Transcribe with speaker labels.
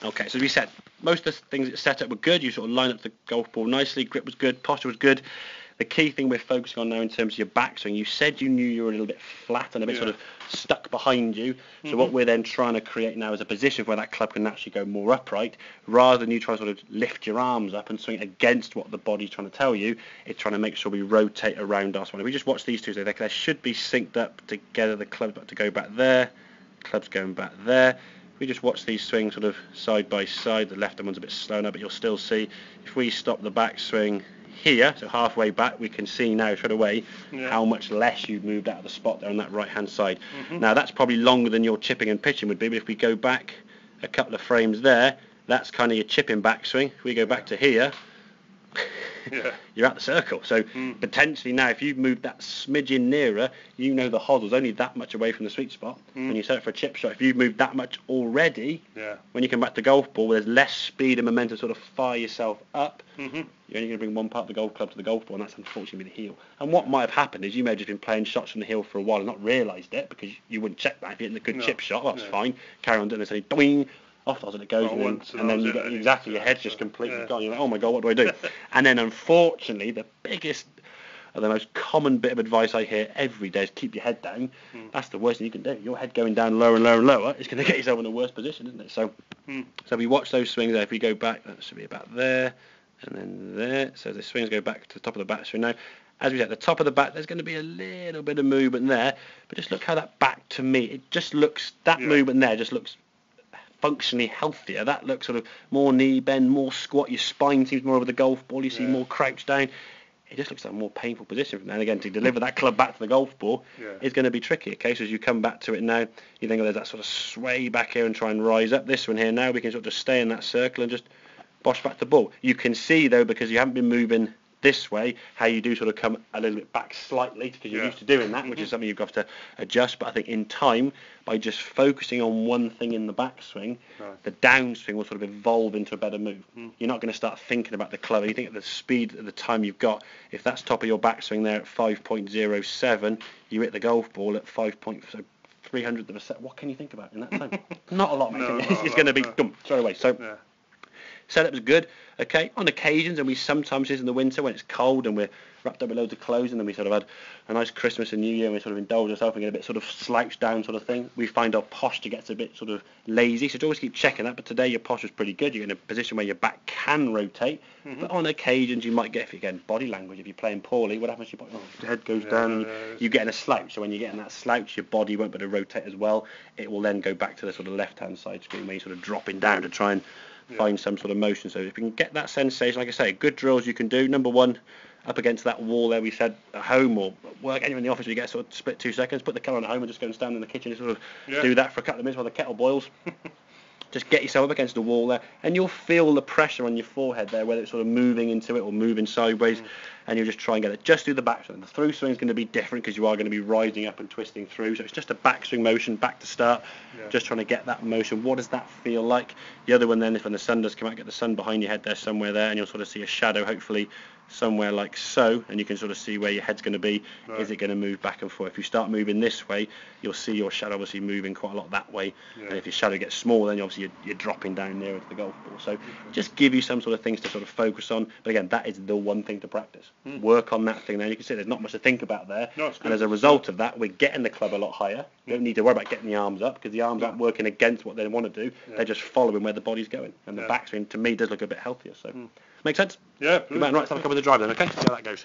Speaker 1: Okay, so as we said, most of the things that set up were good. You sort of line up the golf ball nicely. Grip was good. Posture was good. The key thing we're focusing on now in terms of your backswing, you said you knew you were a little bit flat and a bit sort of stuck behind you. So what we're then trying to create now is a position where that club can actually go more upright, rather than you try to sort of lift your arms up and swing against what the body's trying to tell you. It's trying to make sure we rotate around us. If we just watch these two, so they should be synced up together. The club's about to go back there, club's going back there. We just watch these swings sort of side by side. The left one's a bit slow now, but you'll still see if we stop the backswing here, so halfway back, we can see now straight away how much less you've moved out of the spot there on that right hand side. Now that's probably longer than your chipping and pitching would be, but if we go back a couple of frames there, that's kind of your chipping backswing. If we go back to here, you're at the circle. So potentially now, if you've moved that smidgen nearer, you know the hossel's only that much away from the sweet spot. When you set it for a chip shot, if you've moved that much already, when you come back to golf ball, there's less speed and momentum to sort of fire yourself up. You're only going to bring one part of the golf club to the golf ball, and that's unfortunately the heel. And what might have happened is you may have just been playing shots from the heel for a while and not realised it, because you wouldn't check that. If you're hitting a good chip shot, well, that's fine. Carry on doing this, and doing off as it goes, and then you get exactly your head's just completely gone. You're like, oh my god, what do I do? And then unfortunately, the biggest, or the most common bit of advice I hear every day is keep your head down. That's the worst thing you can do. Your head going down lower and lower and lower is going to get yourself in a worse position, isn't it? So, so we watch those swings there. If we go back, that should be about there, and then there. So the swings go back to the top of the backswing now. As we said, at the top of the back, there's going to be a little bit of movement there, but just look how that back, to me, it just looks, that movement there just looks functionally healthier. That looks sort of more knee bend, more squat. Your spine seems more over the golf ball. You see more crouch down. It just looks like a more painful position from there. And again, to deliver that club back to the golf ball is going to be tricky. Okay, so as you come back to it now, you think, oh, there's that sort of sway back here and try and rise up. This one here now, we can sort of just stay in that circle and just bosh back the ball. You can see though, because you haven't been moving this way, how you do sort of come a little bit back slightly, because you're used to doing that, which is something you've got to adjust. But I think in time, by just focusing on one thing in the backswing, the downswing will sort of evolve into a better move. You're not going to start thinking about the club. You think at the speed at the time you've got, if that's top of your backswing there at 5.07, you hit the golf ball at 300th of a set. What can you think about in that time? Not a lot, mate. It's going to be straight away. So setup's good, okay. On occasions, and we sometimes is in the winter when it's cold and we're wrapped up with loads of clothes, and then we sort of had a nice Christmas and New Year, and we sort of indulge ourselves and get a bit sort of slouched down sort of thing. We find our posture gets a bit sort of lazy, so always keep checking that. But today your posture's pretty good. You're in a position where your back can rotate, but on occasions you might get, if again body language, if you're playing poorly, what happens? Your head goes down, and you get in a slouch. So when you get in that slouch, your body won't be able to rotate as well. It will then go back to the sort of left-hand side screen where you're sort of dropping down to try and find some sort of motion. So if you can get that sensation, like I say, good drills you can do. Number one, up against that wall there, we said at home or work anywhere in the office, we get sort of split 2 seconds, put the kettle on at home and just go and stand in the kitchen and sort of do that for a couple of minutes while the kettle boils. Just get yourself up against the wall there, and you'll feel the pressure on your forehead there, whether it's sort of moving into it or moving sideways, and you'll just try and get it. Just do the backswing. The through swing is going to be different because you are going to be rising up and twisting through, so it's just a backswing motion, back to start, just trying to get that motion. What does that feel like? The other one then, if when the sun does come out, get the sun behind your head there, somewhere there, and you'll sort of see a shadow, hopefully somewhere like so, and you can sort of see where your head's going to be. Is it going to move back and forth? If you start moving this way, you'll see your shadow obviously moving quite a lot that way, and if your shadow gets smaller, then obviously you're dropping down nearer to the golf ball. So just give you some sort of things to sort of focus on, but again, that is the one thing to practice. Work on that thing there. You can see there's not much to think about there, and as a result of that, we're getting the club a lot higher. You don't need to worry about getting the arms up, because the arms aren't working against what they want to do. They're just following where the body's going, and the backswing to me does look a bit healthier. So make sense?
Speaker 2: Yeah.
Speaker 1: Right, let's have a couple of the drive then, okay? See how that goes.